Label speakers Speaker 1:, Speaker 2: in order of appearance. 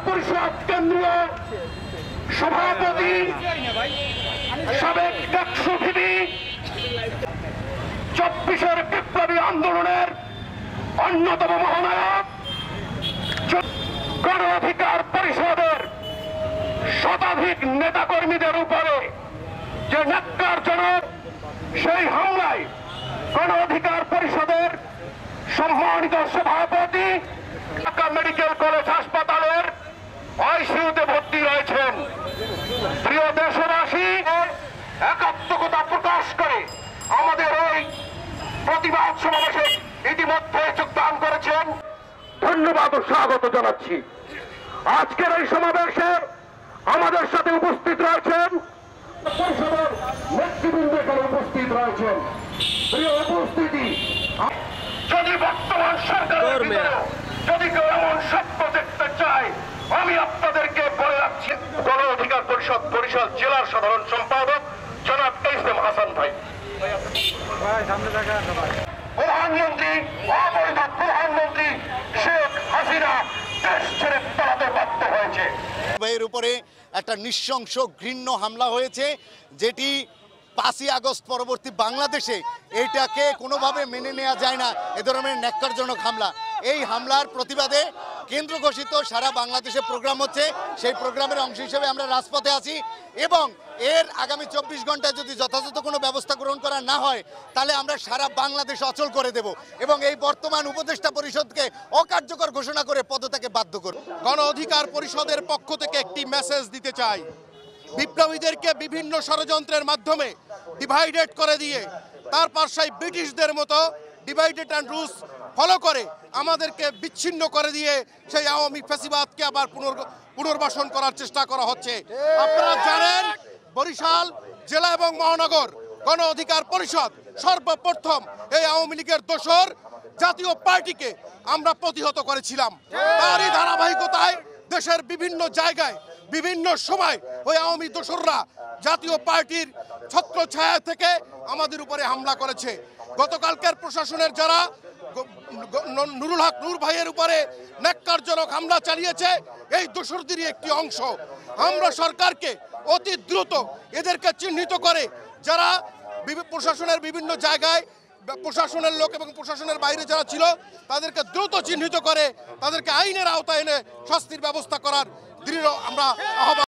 Speaker 1: পরিষদ কেন্দ্রীয় সভাপতি সাবেক ডাকসু ভিবি 24-এর বিপ্লবী আন্দোলনের অন্যতম মহানায়ক গণ অধিকার পরিষদের শতাধিক নেতাকর্মীদের উপরে যে ন্যাক্কারজনক সেই হামলায় গণ অধিকার পরিষদের সম্মানিত সভাপতি ঢাকা মেডিকেল কলেজ হাসপাতালের আইসিইউতে ভর্তি রয়েছেন। প্রিয় দেশবাসী, একাত্মকতা প্রকাশ করে আমাদের এই প্রতিবাদ সমাবেশে ইতিমধ্যে যোগদান করেছেন। ধন্যবাদ ও স্বাগত জানাচ্ছি। আজকের এই সমাবেশে আমাদের সাথে উপস্থিত রয়েছেন পরিষদের নেতৃবৃন্দ, এখানে উপস্থিত রয়েছেন। প্রিয় উপস্থিতি, যদি বর্তমান সরকারের যদি কেউ এমন স্বপ্ন দেখতে চায়, আমি আপনাদেরকে বলে রাখছি, গণ অধিকার পরিষদ বরিশাল জেলার সাধারণ সম্পাদক জনাব এস.এম. হাসান ভাই, প্রধানমন্ত্রী, অবৈধ প্রধানমন্ত্রী শেখ হাসিনা দেশ ছেড়ে পালাতে বাধ্য হয়েছে।
Speaker 2: ভাইয়ের উপরে একটা নৃশংস ঘৃণ্য হামলা হয়েছে, যেটি 5ই আগস্ট পরবর্তী বাংলাদেশে এইটাকে কোনোভাবে মেনে নেওয়া যায় না। এ ধরনের ন্যাক্কারজনক হামলা, এই হামলার প্রতিবাদে কেন্দ্র ঘোষিত সারা বাংলাদেশে প্রোগ্রাম হচ্ছে। সেই প্রোগ্রামের অংশ হিসেবে আমরা রাজপথে আছি এবং এর আগামী 24 ঘন্টায় যদি যথাযথ কোনো ব্যবস্থা গ্রহণ করা না হয়, তাহলে আমরা সারা বাংলাদেশ অচল করে দেব এবং এই বর্তমান উপদেষ্টা পরিষদকে অকার্যকর ঘোষণা করে পদত্যাগে বাধ্য করব।
Speaker 3: গণ অধিকার পরিষদের পক্ষ থেকে একটি মেসেজ দিতে চাই, বিপ্লবীদেরকে বিভিন্ন ষড়যন্ত্রের মাধ্যমে ডিভাইডেড করে দিয়ে তার পাশায় ব্রিটিশদের মতো ডিভাইডেড অ্যান্ড রুলস ফলো করে আমাদেরকে বিচ্ছিন্ন করে দিয়ে সেই আওয়ামী ফ্যাসিবাদকে আবার পুনর্বাসন করার চেষ্টা করা হচ্ছে। আপনারা জানেন, বরিশাল জেলা এবং মহানগর গণ অধিকার পরিষদ সর্বপ্রথম এই আওয়ামী লীগের দোসর জাতীয় পার্টিকে আমরা প্রতিহত করেছিলাম। তারই ধারাবাহিকতায় দেশের বিভিন্ন জায়গায় বিভিন্ন সময় ওই আওয়ামী দোসররা জাতীয় পার্টির ছত্রছায়া থেকে আমাদের উপরে হামলা করেছে। গতকালকের প্রশাসনের যারা নুরুল হক নূর ভাইয়ের উপরে ন্যাক্কারজনক হামলা চালিয়েছে, এই দোসরদেরই একটি অংশ। আমরা সরকারকে অতি দ্রুত এদেরকে চিহ্নিত করে, যারা প্রশাসনের বিভিন্ন জায়গায় প্রশাসনের লোক এবং প্রশাসনের বাইরে যারা ছিল, তাদেরকে দ্রুত চিহ্নিত করে তাদেরকে আইনের আওতায় এনে শাস্তির ব্যবস্থা করার দৃঢ় আমরা আহ্বান